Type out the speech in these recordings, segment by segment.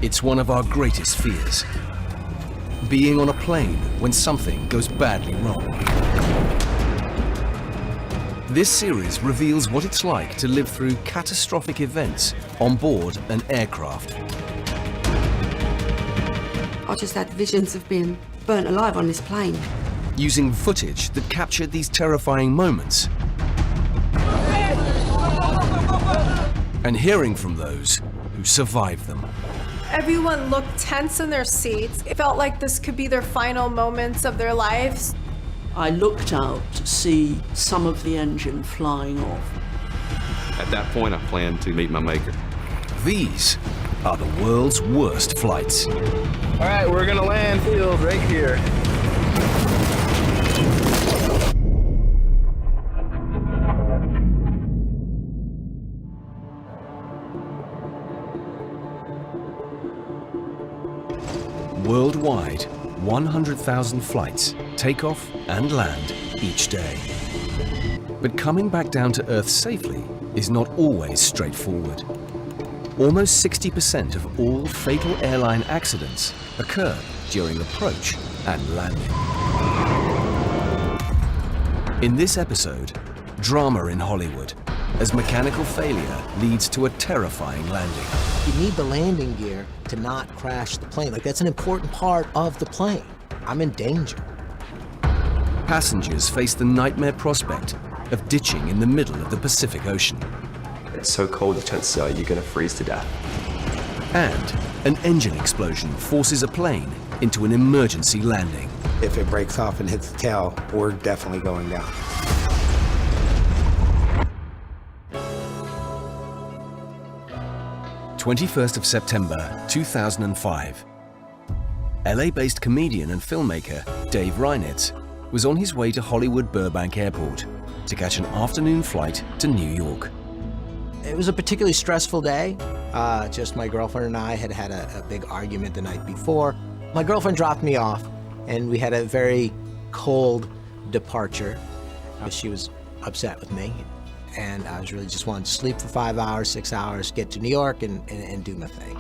It's one of our greatest fears. Being on a plane when something goes badly wrong. This series reveals what it's like to live through catastrophic events on board an aircraft. I just had visions of being burnt alive on this plane. Using footage that captured these terrifying moments. And hearing from those who survived them. Everyone looked tense in their seats. It felt like this could be their final moments of their lives. I looked out to see some of the engine flying off. At that point, I planned to meet my maker. These are the world's worst flights. All right, we're gonna land field right here. Worldwide, 100,000 flights take off and land each day. But coming back down to Earth safely is not always straightforward. Almost 60% of all fatal airline accidents occur during approach and landing. In this episode, drama in Hollywood, as mechanical failure leads to a terrifying landing. You need the landing gear to not crash the plane. Like, that's an important part of the plane. I'm in danger. Passengers face the nightmare prospect of ditching in the middle of the Pacific Ocean. It's so cold, the chances are you're going to freeze to death. And an engine explosion forces a plane into an emergency landing. If it breaks off and hits the tail, we're definitely going down. September 2005. LA-based comedian and filmmaker Dave Reinitz was on his way to Hollywood Burbank Airport to catch an afternoon flight to New York. It was a particularly stressful day. Just my girlfriend and I had had a big argument the night before. My girlfriend dropped me off, and we had a very cold departure. She was upset with me, and I was really just wanting to sleep for 5 hours, 6 hours, get to New York and do my thing.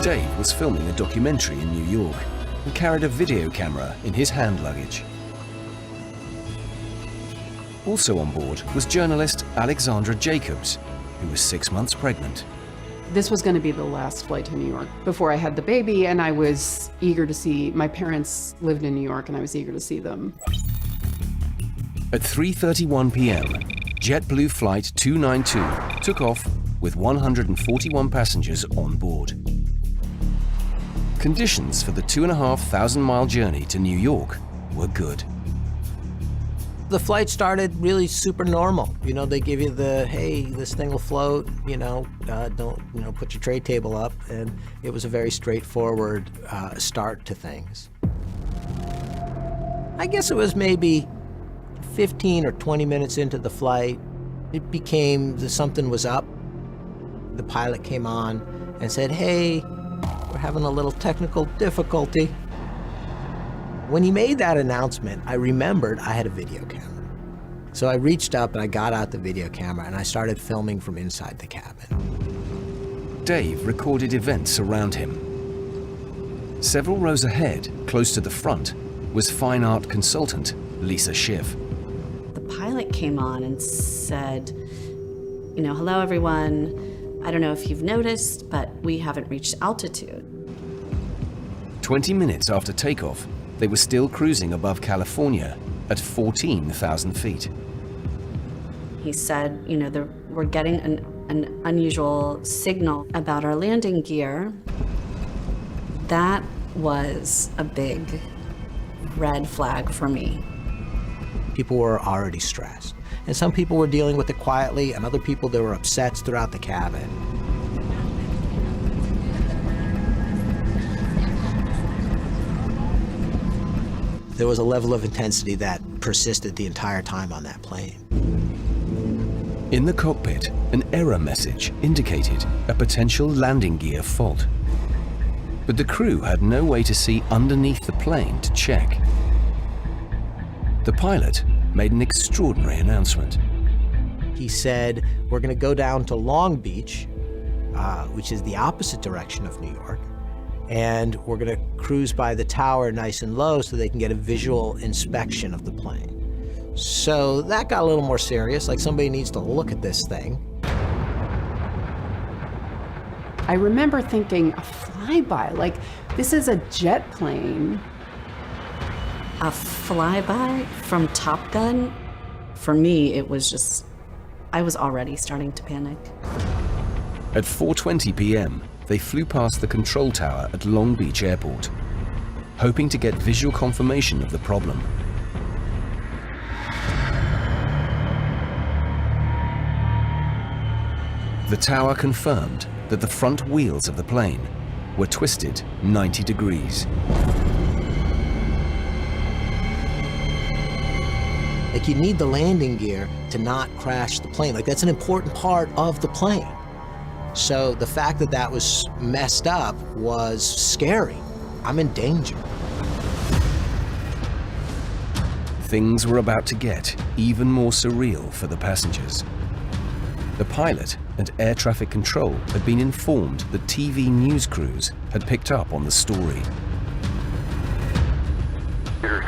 Dave was filming a documentary in New York and carried a video camera in his hand luggage. Also on board was journalist Alexandra Jacobs, who was 6 months pregnant. This was going to be the last flight to New York before I had the baby, and I was eager to see, my parents lived in New York, and I was eager to see them. At 3:31 p.m., JetBlue Flight 292 took off with 141 passengers on board. Conditions for the 2,500-mile journey to New York were good. The flight started really super normal. You know, they give you the, hey, this thing will float, don't, put your tray table up. And it was a very straightforward start to things. I guess it was maybe 15 or 20 minutes into the flight, it became something was up. The pilot came on and said, hey, we're having a little technical difficulty. When he made that announcement, I remembered I had a video camera. So I reached up and I got out the video camera and I started filming from inside the cabin. Dave recorded events around him. Several rows ahead, close to the front, was fine art consultant Lisa Schiff. The pilot came on and said, hello everyone. I don't know if you've noticed, but we haven't reached altitude. 20 minutes after takeoff, they were still cruising above California at 14,000 feet. He said, we're getting an unusual signal about our landing gear. That was a big red flag for me. People were already stressed. And some people were dealing with it quietly, and other people, there were upsets throughout the cabin. There was a level of intensity that persisted the entire time on that plane. In the cockpit, an error message indicated a potential landing gear fault. But the crew had no way to see underneath the plane to check. The pilot made an extraordinary announcement. He said, we're going to go down to Long Beach, which is the opposite direction of New York. And we're going to cruise by the tower nice and low so they can get a visual inspection of the plane. So that got a little more serious, like somebody needs to look at this thing. I remember thinking, a flyby, like this is a jet plane. A flyby from Top Gun? For me, it was just, I was already starting to panic. At 4:20 p.m., they flew past the control tower at Long Beach Airport, hoping to get visual confirmation of the problem. The tower confirmed that the front wheels of the plane were twisted 90 degrees. Like, you need the landing gear to not crash the plane. Like, that's an important part of the plane. So the fact that that was messed up was scary. I'm in danger. Things were about to get even more surreal for the passengers. The pilot and air traffic control had been informed that TV news crews had picked up on the story.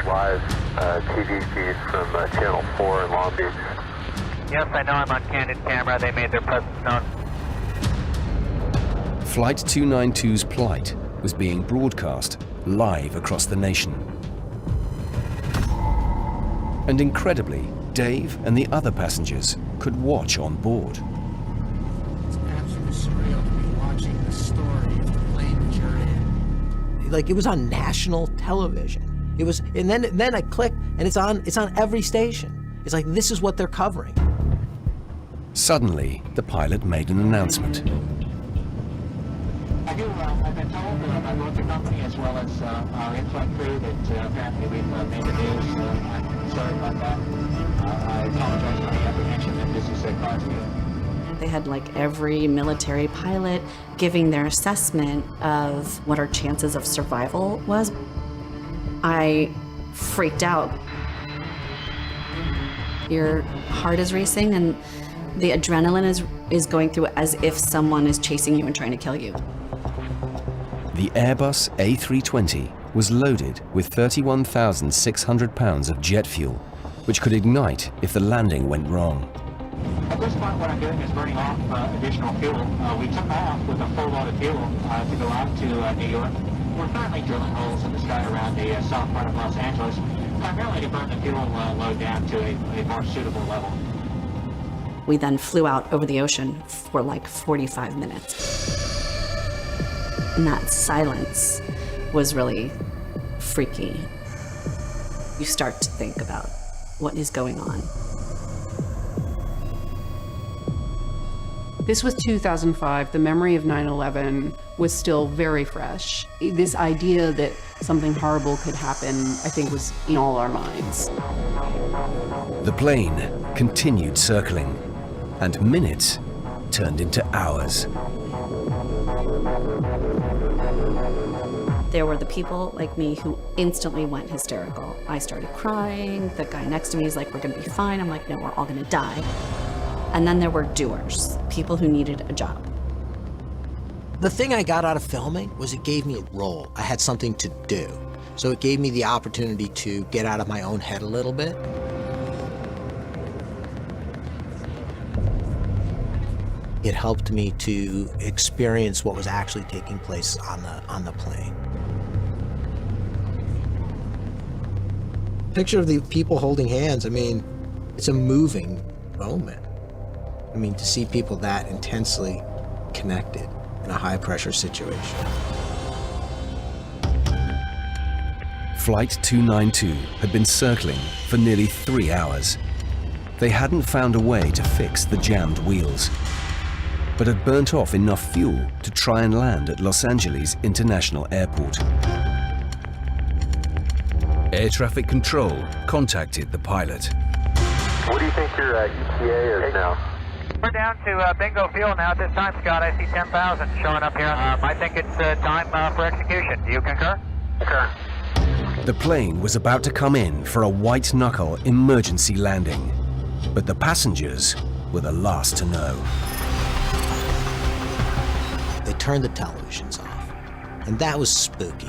Live TV feed from Channel 4 in Long Beach. Yes, I know I'm on candid camera. They made their presence known. Flight 292's plight was being broadcast live across the nation. And incredibly, Dave and the other passengers could watch on board. It's absolutely surreal to be watching the story of the plane that you're in. Like, it was on national television. It was, and then I click, and it's on every station. It's like, this is what they're covering. Suddenly, the pilot made an announcement. I've been told by both the company as well as our in-flight crew that apparently we've made the news. I'm sorry about that. I apologize for the apprehension that this is causing you. They had like every military pilot giving their assessment of what our chances of survival was. I freaked out. Your heart is racing and the adrenaline is going through as if someone is chasing you and trying to kill you. The Airbus A320 was loaded with 31,600 pounds of jet fuel, which could ignite if the landing went wrong. At this point, what I'm doing is burning off additional fuel. We took off with a full load of fuel to go out to New York. We're currently drilling holes in the sky around the south part of Los Angeles, primarily to burn the fuel load down to a more suitable level. We then flew out over the ocean for like 45 minutes. And that silence was really freaky. You start to think about what is going on. This was 2005. The memory of 9/11 was still very fresh. This idea that something horrible could happen, I think, was in all our minds. The plane continued circling, and minutes turned into hours. There were the people like me who instantly went hysterical. I started crying. The guy next to me is like, we're gonna be fine. I'm like, no, we're all gonna die. And then there were doers, people who needed a job. The thing I got out of filming was it gave me a role. I had something to do. So it gave me the opportunity to get out of my own head a little bit. It helped me to experience what was actually taking place on the plane. Picture of the people holding hands, I mean, it's a moving moment. I mean, to see people that intensely connected in a high-pressure situation. Flight 292 had been circling for nearly 3 hours. They hadn't found a way to fix the jammed wheels, but had burnt off enough fuel to try and land at Los Angeles International Airport. Air traffic control contacted the pilot. What do you think your ETA is now? We're down to bingo fuel now at this time, Scott. I see 10,000 showing up here. I think it's time for execution. Do you concur? Concur. The plane was about to come in for a white-knuckle emergency landing, but the passengers were the last to know. turned the televisions off. And that was spooky.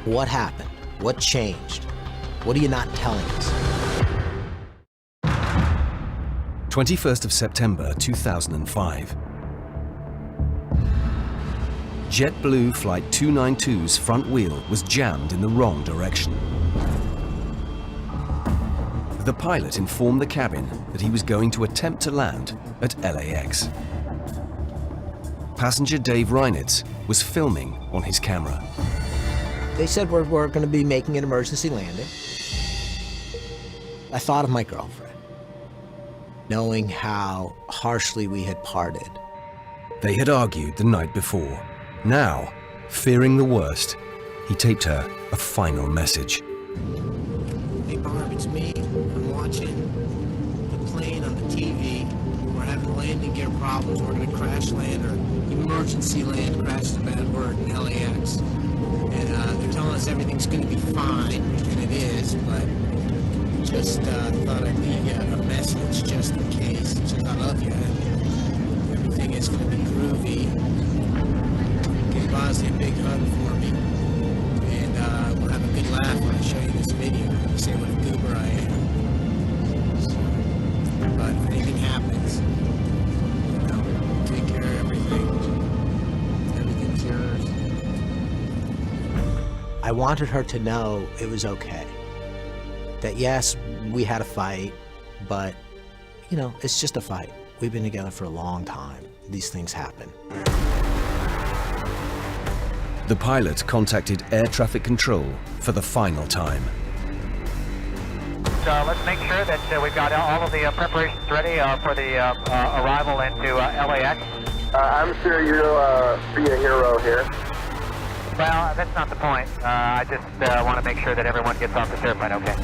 What happened? What changed? What are you not telling us? 21st of September 2005. JetBlue Flight 292's front wheel was jammed in the wrong direction. The pilot informed the cabin that he was going to attempt to land at LAX. Passenger Dave Reinitz was filming on his camera. They said we're going to be making an emergency landing. I thought of my girlfriend, knowing how harshly we had parted. They had argued the night before. Now, fearing the worst, he taped her a final message. Hey Barb, it's me. I'm watching the plane on the TV. We're having landing gear problems. We're going to crash land, or emergency land, crash is a bad word, in LAX. And they're telling us everything's going to be fine, and it is, but just thought I'd leave you a message just in case. Just I love you. Everything is going to be groovy. Give Bosley a big hug for me. And we'll have a good laugh when I show you this video. You say what a goober I am. So, but if anything happens, you know, take care of everything. Everything's yours. I wanted her to know it was okay. That yes, we had a fight, but, you know, it's just a fight. We've been together for a long time. These things happen. The pilot contacted air traffic control for the final time. So let's make sure that we've got all of the preparations ready for the arrival into LAX. I'm sure you'll be a hero here. Well, that's not the point. I just want to make sure that everyone gets off the airplane okay.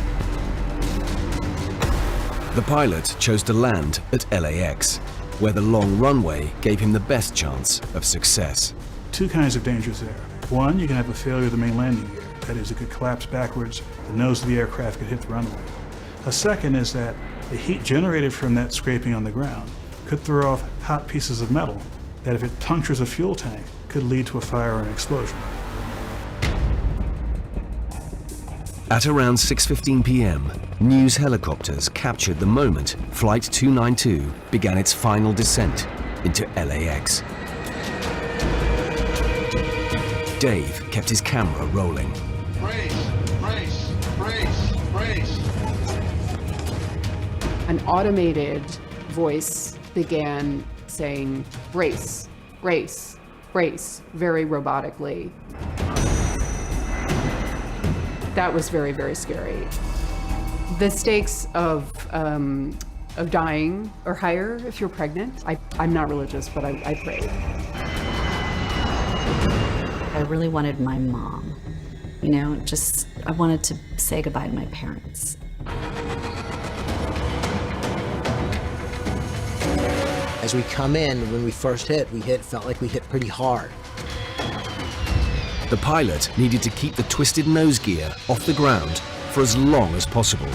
The pilot chose to land at LAX, where the long runway gave him the best chance of success. Two kinds of dangers there. One, you can have a failure of the main landing gear. That is, it could collapse backwards, the nose of the aircraft could hit the runway. A second is that the heat generated from that scraping on the ground could throw off hot pieces of metal that, if it punctures a fuel tank, could lead to a fire or an explosion. At around 6:15 p.m., news helicopters captured the moment Flight 292 began its final descent into LAX. Dave kept his camera rolling. Brace, brace, brace, brace. An automated voice began saying, brace, brace, brace, very robotically. That was very, very scary. The stakes of dying are higher if you're pregnant. I'm not religious, but I pray. I really wanted my mom. You know, just, I wanted to say goodbye to my parents. As we come in, when we first hit, felt like we hit pretty hard. The pilot needed to keep the twisted nose gear off the ground for as long as possible.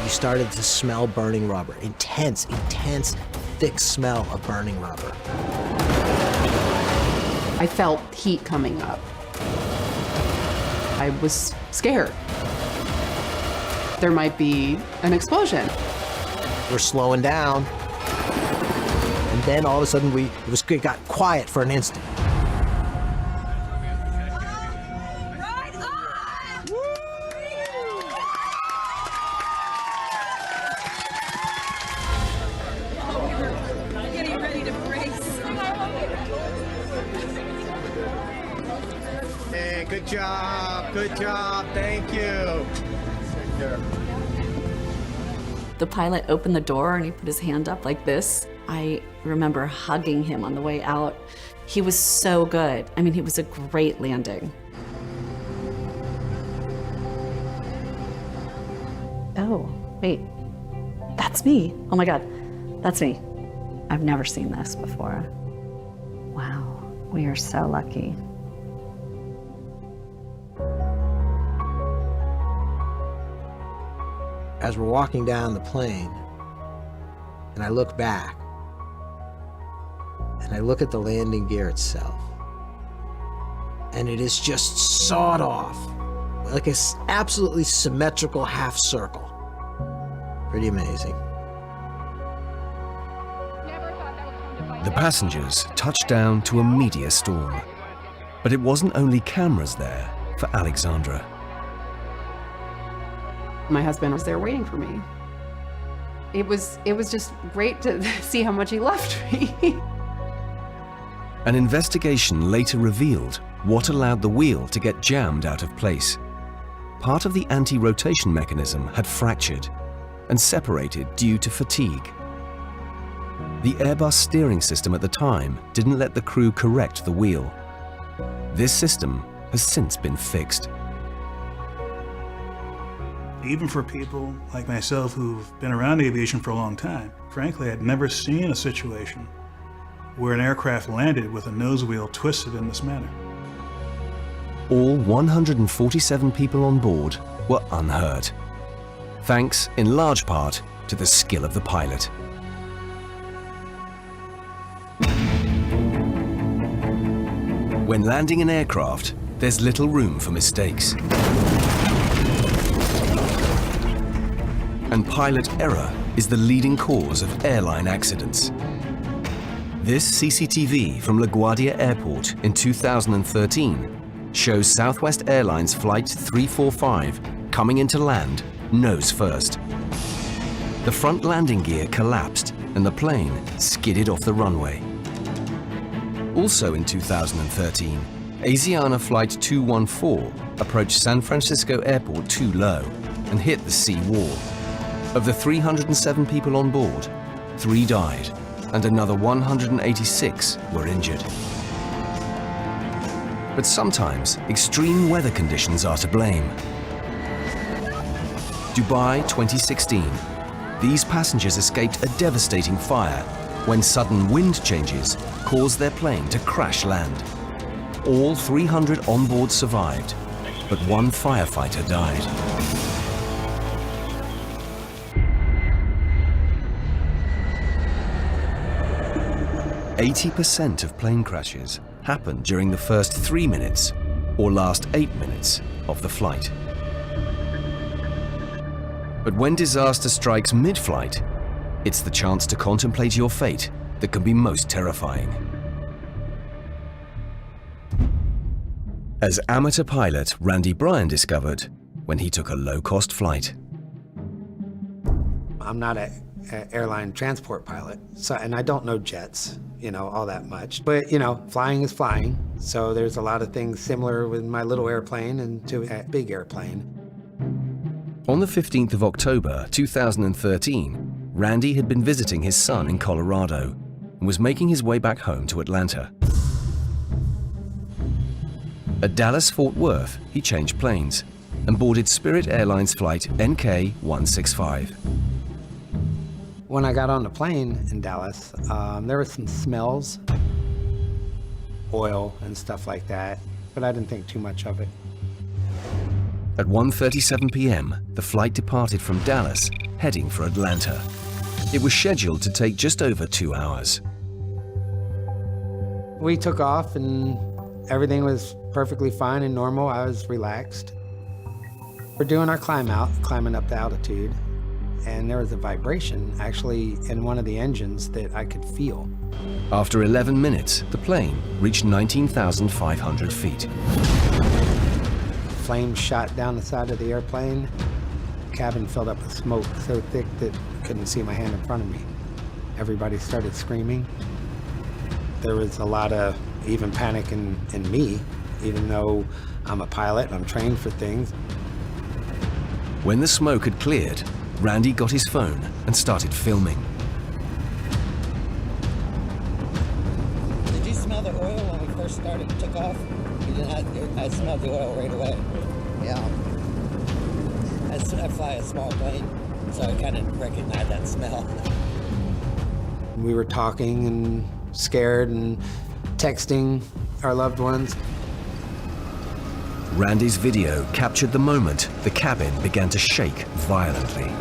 You started to smell burning rubber. Intense, thick smell of burning rubber. I felt heat coming up. I was scared. There might be an explosion. We're slowing down. And then all of a sudden it got quiet for an instant. Hey, good job, thank you. The pilot opened the door and he put his hand up like this. I remember hugging him on the way out. He was so good. I mean, it was a great landing. Oh, wait, that's me. Oh my God, that's me. I've never seen this before. Wow, we are so lucky. as we're walking down the plane, and I look back, and I look at the landing gear itself, and it is just sawed off, like an absolutely symmetrical half circle. Pretty amazing. The passengers touched down to a meteor storm. But it wasn't only cameras there for Alexandra. My husband was there waiting for me. It was just great to see how much he loved me. An investigation later revealed what allowed the wheel to get jammed out of place. Part of the anti-rotation mechanism had fractured and separated due to fatigue. The Airbus steering system at the time didn't let the crew correct the wheel. This system has since been fixed. Even for people like myself who've been around aviation for a long time, frankly, I'd never seen a situation where an aircraft landed with a nose wheel twisted in this manner. All 147 people on board were unhurt, thanks in large part to the skill of the pilot. When landing an aircraft, there's little room for mistakes. And pilot error is the leading cause of airline accidents. This CCTV from LaGuardia Airport in 2013 shows Southwest Airlines Flight 345 coming into land nose first. The front landing gear collapsed and the plane skidded off the runway. Also in 2013, Asiana Flight 214 approached San Francisco Airport too low and hit the sea wall. Of the 307 people on board, 3 died and another 186 were injured. But sometimes extreme weather conditions are to blame. Dubai 2016. These passengers escaped a devastating fire when sudden wind changes caused their plane to crash land. All 300 on board survived, but 1 firefighter died. "80% of plane crashes happen during the first 3 minutes or last 8 minutes of the flight. But when disaster strikes mid-flight, it's the chance to contemplate your fate that can be most terrifying. As amateur pilot Randy Bryan discovered when he took a low-cost flight. I'm not an airline transport pilot, and I don't know jets, all that much. But, flying is flying, so there's a lot of things similar with my little airplane and to a big airplane. On the 15th of October 2013, Randy had been visiting his son in Colorado and was making his way back home to Atlanta. At Dallas-Fort Worth, he changed planes and boarded Spirit Airlines flight NK-165. When I got on the plane in Dallas, there were some smells, oil and stuff like that, but I didn't think too much of it. At 1:37 p.m., the flight departed from Dallas, heading for Atlanta. It was scheduled to take just over 2 hours. We took off and everything was perfectly fine and normal. I was relaxed. We're doing our climb out, climbing up the altitude, and there was a vibration actually in one of the engines that I could feel. After 11 minutes, the plane reached 19,500 feet. Flames shot down the side of the airplane. The cabin filled up with smoke so thick that I couldn't see my hand in front of me. Everybody started screaming. There was a lot of even panic in me, even though I'm a pilot and I'm trained for things. When the smoke had cleared, Randy got his phone and started filming. Did you smell the oil when we first took off? I smelled the oil right away. Yeah. I fly a small plane, so I kind of recognize that smell. We were talking and scared and texting our loved ones. Randy's video captured the moment the cabin began to shake violently.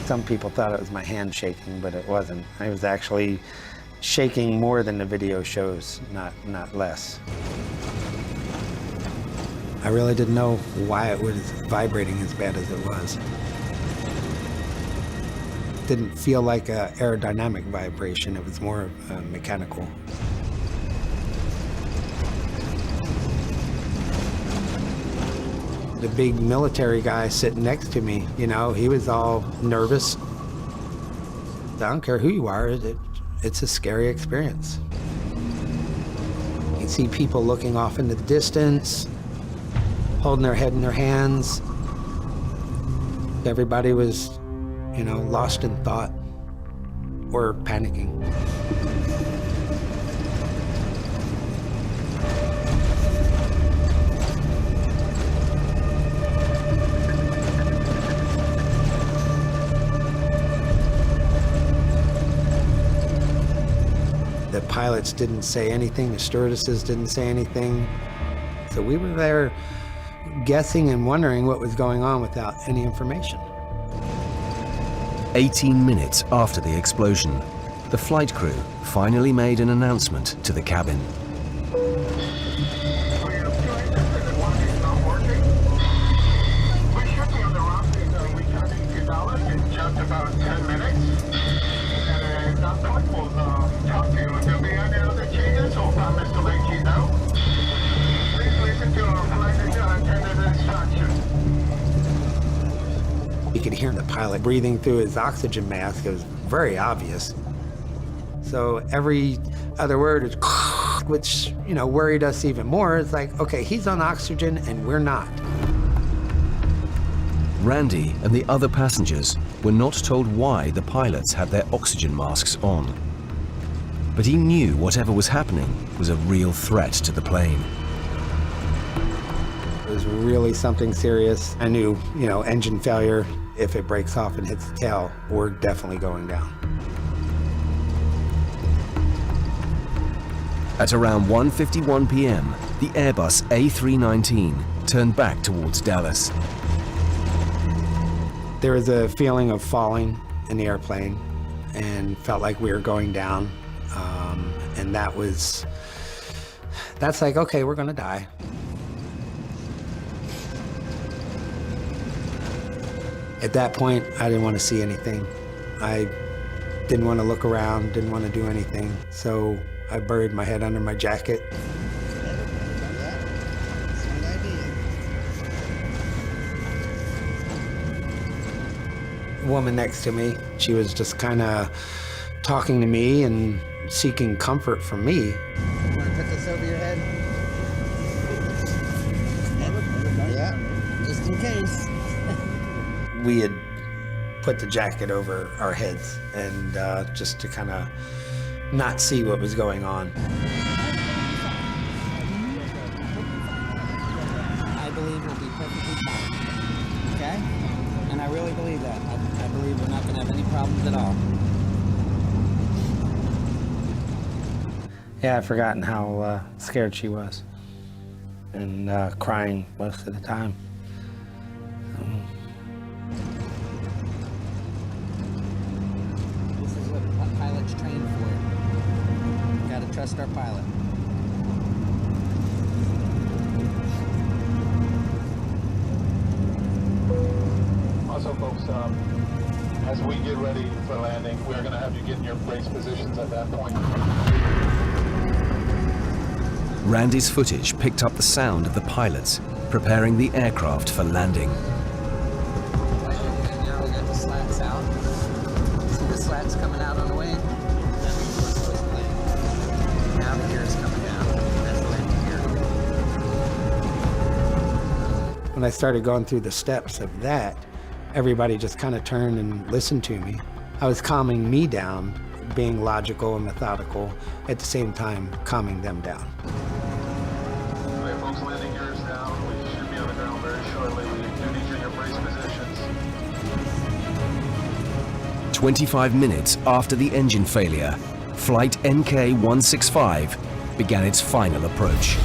Some people thought it was my hand shaking, but it wasn't. I was actually shaking more than the video shows, not less. I really didn't know why it was vibrating as bad as it was. Didn't feel like an aerodynamic vibration, it was more mechanical. The big military guy sitting next to me, you know, he was all nervous. I don't care who you are, it's a scary experience. You see people looking off into the distance, holding their head in their hands. Everybody was, you know, lost in thought or panicking. The pilots didn't say anything, the stewardesses didn't say anything. So we were there guessing and wondering what was going on without any information. 18 minutes after the explosion, the flight crew finally made an announcement to the cabin. You could hear the pilot breathing through his oxygen mask. It was very obvious. So every other word is which, you know, worried us even more. It's like, okay, he's on oxygen and we're not. Randy and the other passengers were not told why the pilots had their oxygen masks on. But he knew whatever was happening was a real threat to the plane. It was really something serious. I knew, you know, engine failure, if it breaks off and hits the tail, we're definitely going down. At around 1:51 p.m., the Airbus A319 turned back towards Dallas. There was a feeling of falling in the airplane and felt like we were going down. And that's like, okay, we're gonna die. At that point, I didn't want to see anything. I didn't want to look around, didn't want to do anything. So I buried my head under my jacket. The woman next to me, she was just kind of talking to me and seeking comfort from me. You want to put this over your head? Yeah, just in case. We had put the jacket over our heads and just to kind of not see what was going on. I believe we'll be perfectly fine, okay? And I really believe that. I believe we're not going to have any problems at all. Yeah, I've forgotten how scared she was and crying most of the time. This is what pilots train for. Got to trust our pilot. Also, folks, as we get ready for landing, we're going to have you get in your brace positions at that point. Randy's footage picked up the sound of the pilots preparing the aircraft for landing. Now we got the slats out. See the slats coming out on the wing? That means we're supposed to land. Now the gear is coming down. That's the landing gear. When I started going through the steps of that, everybody just kind of turned and listened to me. I was calming me down, being logical and methodical, at the same time calming them down. Okay, folks, landing gear is down. We should be on the ground very shortly. We do need you in your brace positions. 25 minutes after the engine failure, flight NK-165 began its final approach.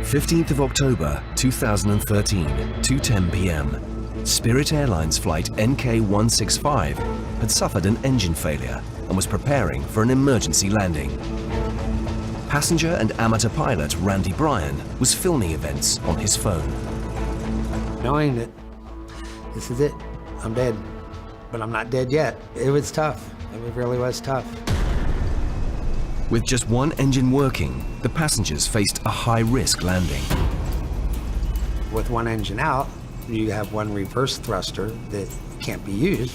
15th of October 2013, 2:10 p.m. Spirit Airlines flight NK-165 had suffered an engine failure and was preparing for an emergency landing. Passenger and amateur pilot Randy Bryan was filming events on his phone. Knowing that this is it, I'm dead, but I'm not dead yet. It was tough. It really was tough. With just one engine working, the passengers faced a high-risk landing. With one engine out, you have one reverse thruster that can't be used.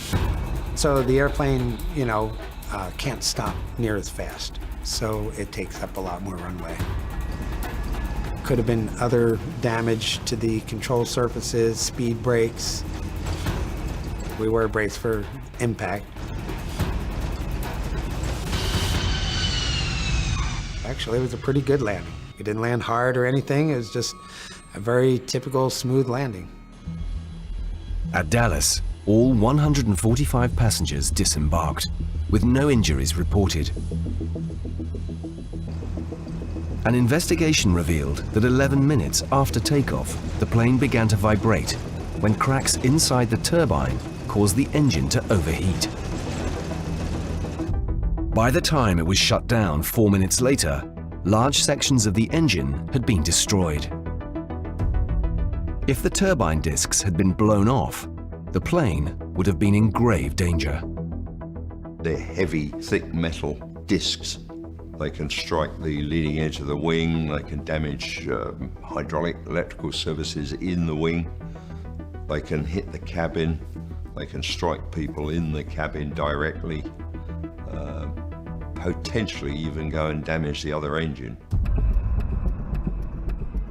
So the airplane, can't stop near as fast. So it takes up a lot more runway. Could have been other damage to the control surfaces, speed brakes. We were braced for impact. Actually, it was a pretty good landing. We didn't land hard or anything. It was just a very typical smooth landing. At Dallas, all 145 passengers disembarked, with no injuries reported. An investigation revealed that 11 minutes after takeoff, the plane began to vibrate when cracks inside the turbine caused the engine to overheat. By the time it was shut down 4 minutes later, large sections of the engine had been destroyed. If the turbine discs had been blown off, the plane would have been in grave danger. They're heavy, thick metal discs. They can strike the leading edge of the wing, they can damage hydraulic electrical services in the wing, they can hit the cabin, they can strike people in the cabin directly, potentially even go and damage the other engine.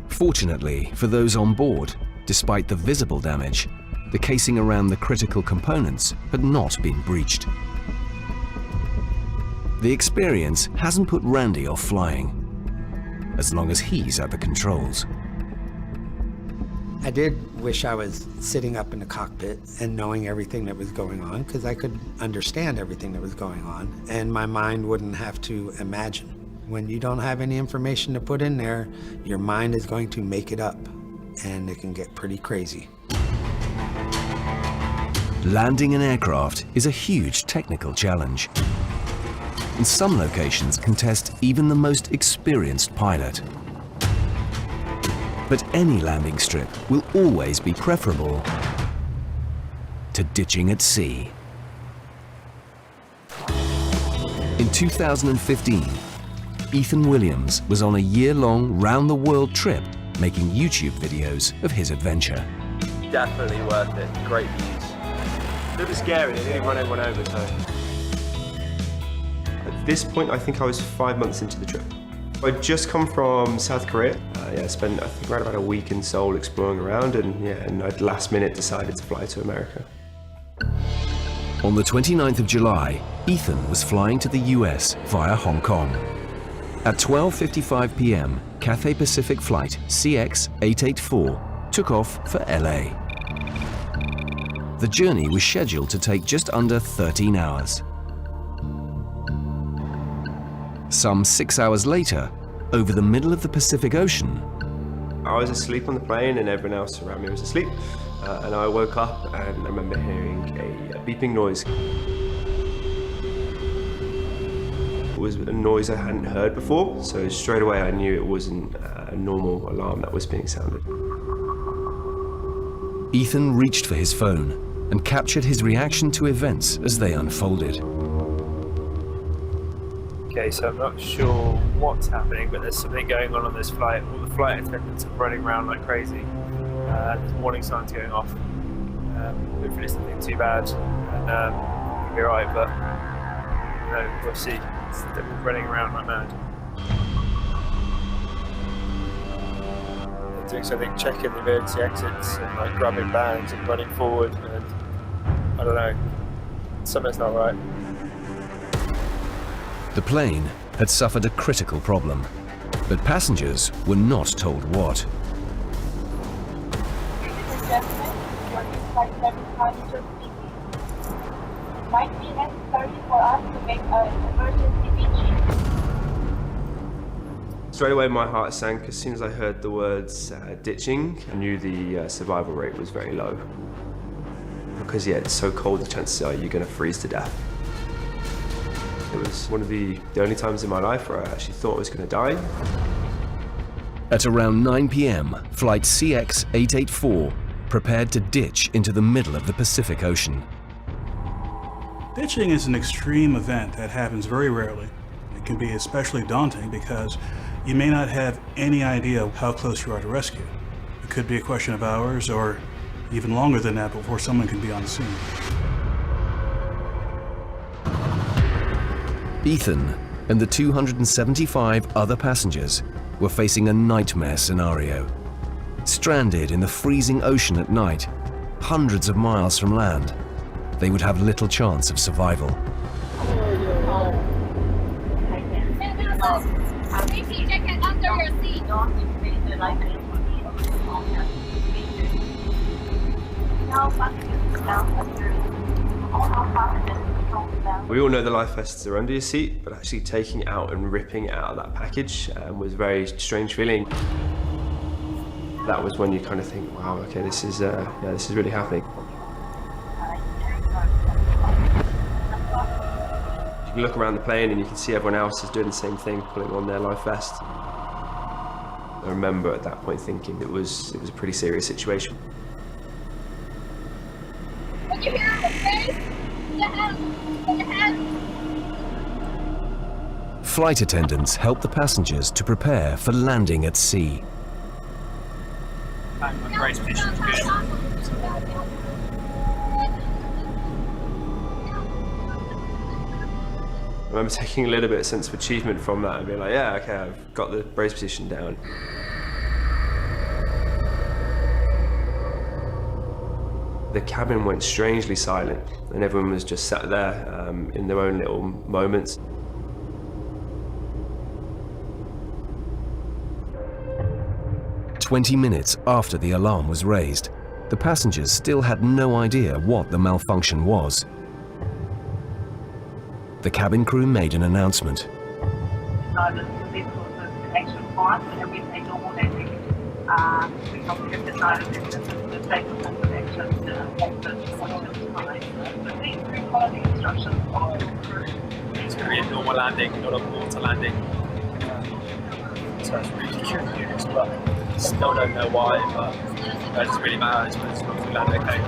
Fortunately for those on board, despite the visible damage, the casing around the critical components had not been breached. The experience hasn't put Randy off flying, as long as he's at the controls. I did wish I was sitting up in the cockpit and knowing everything that was going on, because I could understand everything that was going on, and my mind wouldn't have to imagine. When you don't have any information to put in there, your mind is going to make it up, and it can get pretty crazy. Landing an aircraft is a huge technical challenge. And some locations can test even the most experienced pilot. But any landing strip will always be preferable to ditching at sea. In 2015, Ethan Williams was on a year-long round-the-world trip making YouTube videos of his adventure. Definitely worth it. Great views. It was scary. They nearly run everyone over, so. At this point, I think I was 5 months into the trip. I'd just come from South Korea. I spent, I think, around about a week in Seoul exploring around, and I'd last minute decided to fly to America. On the 29th of July, Ethan was flying to the US via Hong Kong. At 12:55 p.m., Cathay Pacific flight CX-884 took off for LA. The journey was scheduled to take just under 13 hours. Some 6 hours later, over the middle of the Pacific Ocean, I was asleep on the plane and everyone else around me was asleep. And I woke up and I remember hearing a beeping noise. It was a noise I hadn't heard before, so straight away I knew it wasn't a normal alarm that was being sounded. Ethan reached for his phone and captured his reaction to events as they unfolded. Okay, so I'm not sure what's happening, but there's something going on this flight. All the flight attendants are running around like crazy. There's warning signs going off. Hopefully it's nothing too bad, and it'll be alright, but we'll see. They're running around like mad. They're doing something, checking the emergency exits and like grabbing bags and running forward, and I don't know, something's not right. The plane had suffered a critical problem, but passengers were not told what. Ladies and gentlemen, your flight 7 speaking. It might be necessary for us to make an emergency ditching. Straight away my heart sank. As soon as I heard the words ditching, I knew the survival rate was very low. because yeah, it's so cold, the chances are you're going to freeze to death. It was one of the only times in my life where I actually thought I was going to die. At around 9 p.m., flight CX-884 prepared to ditch into the middle of the Pacific Ocean. Ditching is an extreme event that happens very rarely. It can be especially daunting because you may not have any idea how close you are to rescue. It could be a question of hours or even longer than that before someone can be on the scene. Ethan and the 275 other passengers were facing a nightmare scenario. Stranded in the freezing ocean at night, hundreds of miles from land, they would have little chance of survival. Safety jacket under your seat. We all know the life vests are under your seat, but actually taking it out and ripping it out of that package was a very strange feeling. That was when you kind of think, wow, okay, this is really happening. You can look around the plane and you can see everyone else is doing the same thing, pulling on their life vest. I remember at that point thinking it was a pretty serious situation. Put your hand on the face. Put your hand. Flight attendants helped the passengers to prepare for landing at sea. Brace position is good. I remember taking a little bit of sense of achievement from that and being like, yeah, okay, I've got the brace position down. The cabin went strangely silent and everyone was just sat there in their own little moments. "20 minutes after the alarm was raised, the passengers still had no idea what the malfunction was. The cabin crew made an announcement. It's going to be a normal landing, not a water landing. So it's really good news, but still don't know why, but it doesn't really matter, it's just not to land okay.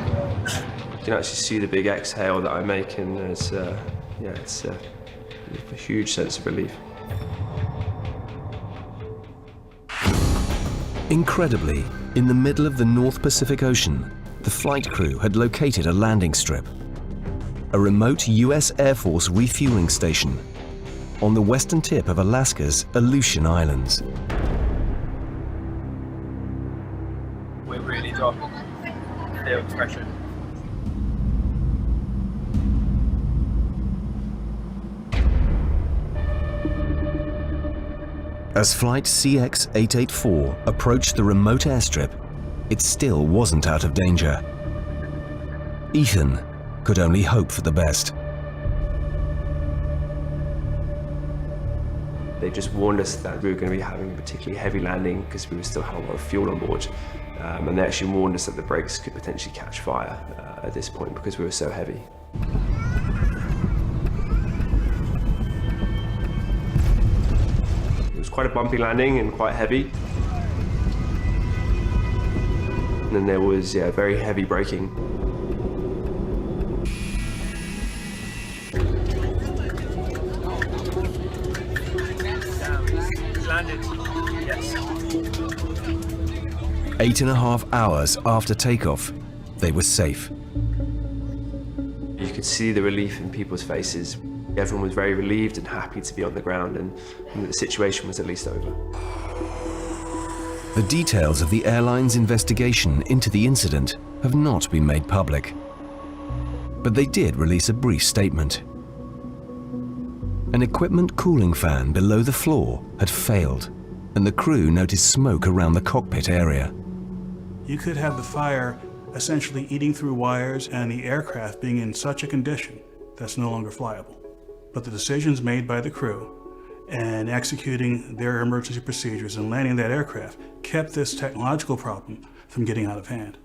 You can actually see the big exhale that I make, and it's a huge sense of relief. Incredibly, in the middle of the North Pacific Ocean, the flight crew had located a landing strip, a remote US Air Force refueling station on the western tip of Alaska's Aleutian Islands. We're really dropping the pressure. As flight CX-884 approached the remote airstrip, it still wasn't out of danger. Ethan could only hope for the best. They just warned us that we were going to be having a particularly heavy landing because we were still having a lot of fuel on board. And they actually warned us that the brakes could potentially catch fire at this point because we were so heavy. It was quite a bumpy landing and quite heavy. And then there was very heavy braking. Landed, yes. 8.5 hours after takeoff, they were safe. You could see the relief in people's faces. Everyone was very relieved and happy to be on the ground, and the situation was at least over. The details of the airline's investigation into the incident have not been made public, but they did release a brief statement. An equipment cooling fan below the floor had failed, and the crew noticed smoke around the cockpit area. You could have the fire essentially eating through wires and the aircraft being in such a condition that's no longer flyable. But the decisions made by the crew and executing their emergency procedures and landing that aircraft kept this technological problem from getting out of hand.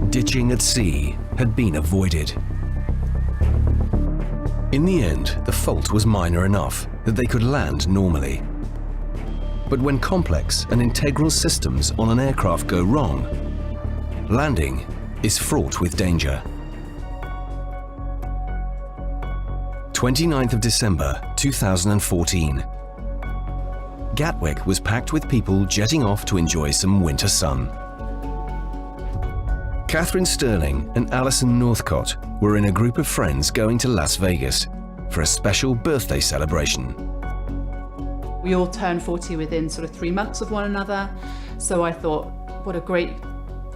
ditching at sea had been avoided. In the end, the fault was minor enough that they could land normally. But when complex and integral systems on an aircraft go wrong, landing is fraught with danger. 29th of December 2014. Gatwick was packed with people jetting off to enjoy some winter sun. Catherine Sterling and Alison Northcott were in a group of friends going to Las Vegas for a special birthday celebration. We all turned 40 within sort of 3 months of one another, so I thought, what a great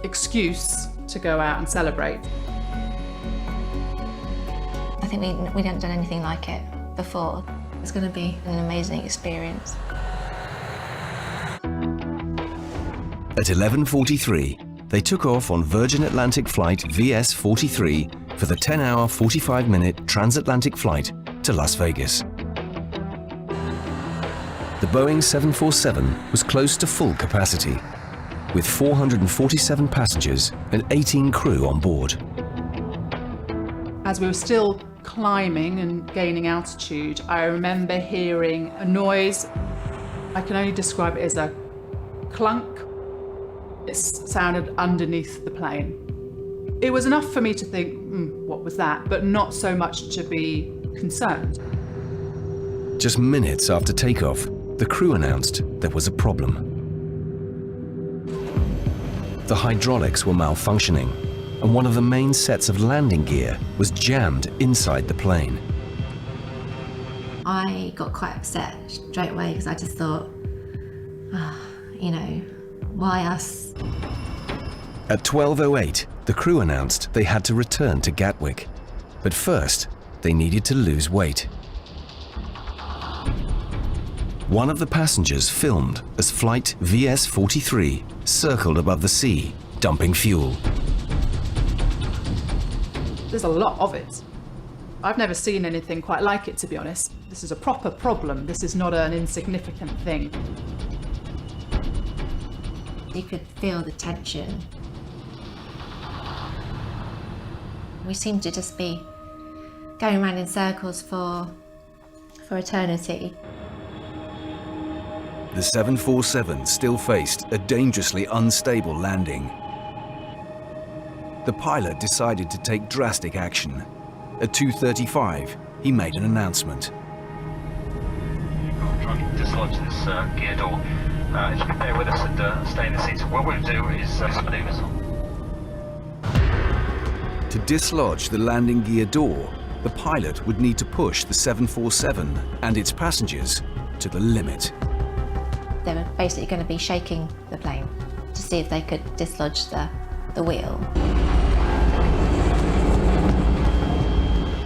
excuse to go out and celebrate. I think we hadn't done anything like it before. It's going to be an amazing experience. At 11:43, they took off on Virgin Atlantic flight VS-43 for the 10-hour, 45-minute transatlantic flight to Las Vegas. The Boeing 747 was close to full capacity, with 447 passengers and 18 crew on board. As we were still climbing and gaining altitude, I remember hearing a noise. I can only describe it as a clunk. It sounded underneath the plane. It was enough for me to think, what was that? But not so much to be concerned. Just minutes after takeoff, the crew announced there was a problem. The hydraulics were malfunctioning, and one of the main sets of landing gear was jammed inside the plane. I got quite upset straight away because I just thought, you know, why us? At 12:08, the crew announced they had to return to Gatwick, but first they needed to lose weight. One of the passengers filmed as flight VS-43 circled above the sea, dumping fuel. There's a lot of it. I've never seen anything quite like it, to be honest. This is a proper problem. This is not an insignificant thing. You could feel the tension. We seemed to just be going around in circles for eternity. The 747 still faced a dangerously unstable landing. The pilot decided to take drastic action. At 2:35, he made an announcement. Try and dislodge this gear door. If you can bear with us and stay in the seats, what we'll do is maneuvers. To dislodge the landing gear door, the pilot would need to push the 747 and its passengers to the limit. They were basically going to be shaking the plane to see if they could dislodge the wheel.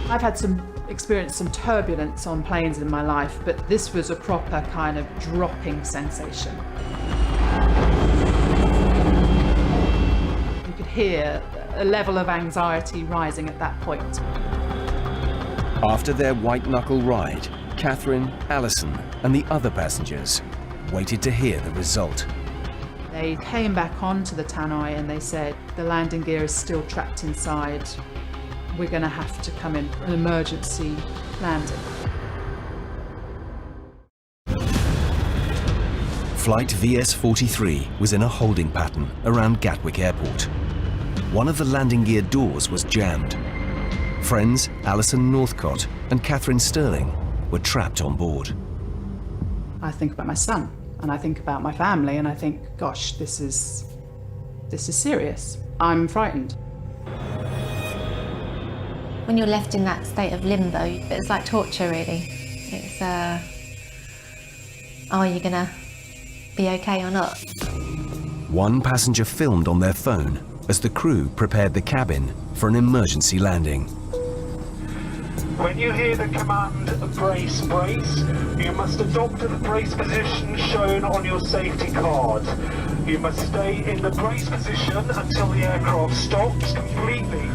I've had experienced some turbulence on planes in my life, but this was a proper kind of dropping sensation. You could hear a level of anxiety rising at that point. After their white-knuckle ride, Catherine, Alison, and the other passengers waited to hear the result. They came back onto the tannoy and they said, the landing gear is still trapped inside. We're going to have to come in for an emergency landing. Flight VS-43 was in a holding pattern around Gatwick Airport. One of the landing gear doors was jammed. Friends Alison Northcott and Catherine Sterling were trapped on board. I think about my son and I think about my family and I think, gosh, this is serious. I'm frightened. When you're left in that state of limbo, it's like torture, really. It's, are you gonna be okay or not? One passenger filmed on their phone as the crew prepared the cabin for an emergency landing. When you hear the command, brace, brace, you must adopt the brace position shown on your safety card. You must stay in the brace position until the aircraft stops completely.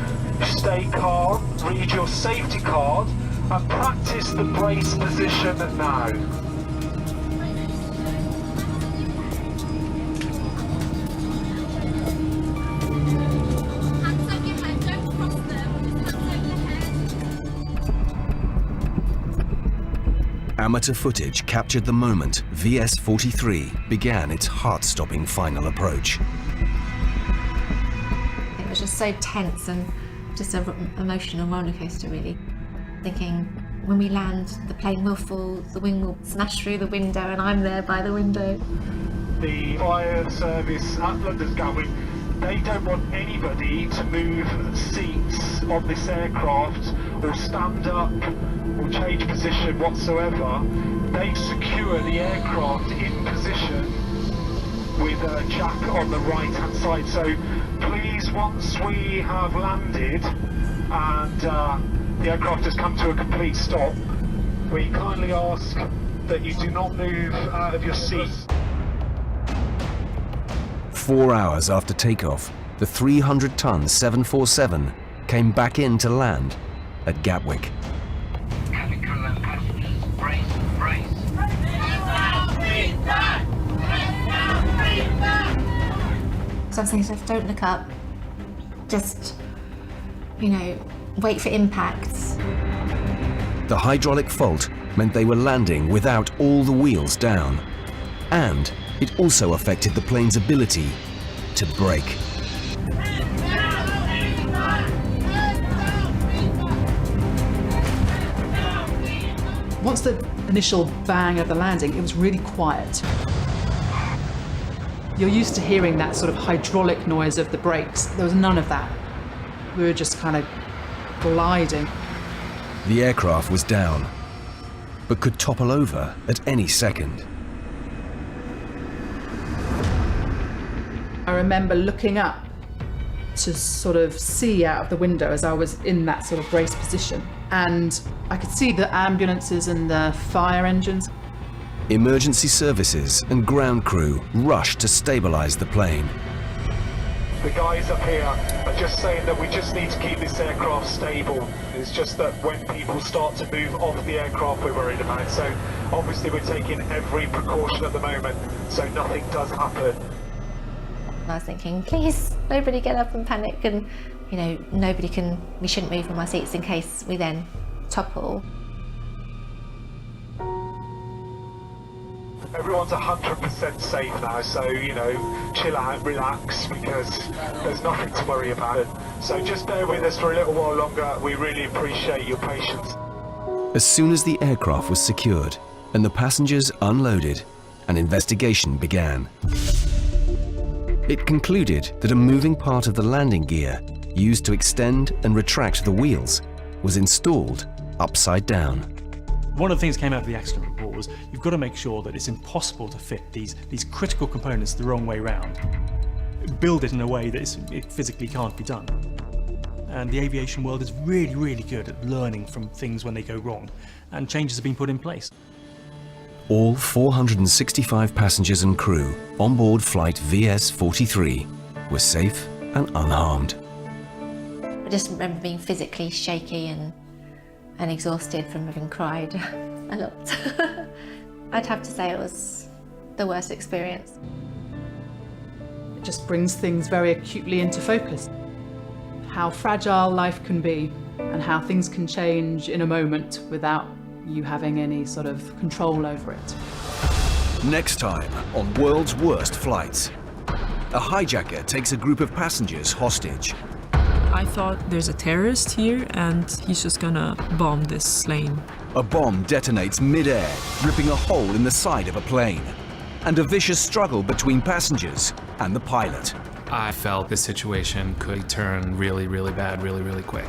Stay calm, read your safety card, and practice the brace position now. amateur footage captured the moment VS-43 began its heart-stopping final approach. It was just so tense and just an emotional roller coaster, really. Thinking, when we land, the plane will fall, the wing will smash through the window, and I'm there by the window. The fire service at London's Gatwick, they don't want anybody to move seats on this aircraft or stand up or change position whatsoever. They secure the aircraft in position with a jack on the right hand side. So please, once we have landed and the aircraft has come to a complete stop, we kindly ask that you do not move out of your seats. 4 hours after takeoff, the 300-ton 747 came back in to land at Gatwick. Cabin crew and passengers, brace, brace. So I'm saying, just don't look up. Just, you know, wait for impacts. The hydraulic fault meant they were landing without all the wheels down. And it also affected the plane's ability to brake. Once the initial bang of the landing, it was really quiet. You're used to hearing that sort of hydraulic noise of the brakes. There was none of that. We were just kind of gliding. The aircraft was down, but could topple over at any second. I remember looking up to sort of see out of the window as I was in that sort of brace position. And I could see the ambulances and the fire engines. Emergency services and ground crew rushed to stabilize the plane. The guys up here are just saying that we just need to keep this aircraft stable. It's just that when people start to move off the aircraft, we're worried about it. So obviously we're taking every precaution at the moment so nothing does happen. I was thinking, please, nobody get up and panic, and, you know, we shouldn't move from our seats in case we then topple. Everyone's 100% safe now, so, you know, chill out, relax, because there's nothing to worry about. So just bear with us for a little while longer. We really appreciate your patience. As soon as the aircraft was secured and the passengers unloaded, an investigation began. It concluded that a moving part of the landing gear used to extend and retract the wheels was installed upside down. One of the things that came out of the accident report was you've got to make sure that it's impossible to fit these critical components the wrong way round. Build it in a way that it physically can't be done. And the aviation world is really, really good at learning from things when they go wrong, and changes have been put in place. All 465 passengers and crew on board flight VS-43 were safe and unharmed. I just remember being physically shaky and exhausted from having cried a lot. I'd have to say it was the worst experience. It just brings things very acutely into focus. How fragile life can be and how things can change in a moment without you having any sort of control over it. Next time on World's Worst Flights, a hijacker takes a group of passengers hostage. I thought there's a terrorist here and he's just gonna bomb this plane. A bomb detonates mid-air, ripping a hole in the side of a plane. And a vicious struggle between passengers and the pilot. I felt the situation could turn really, really bad really, really quick.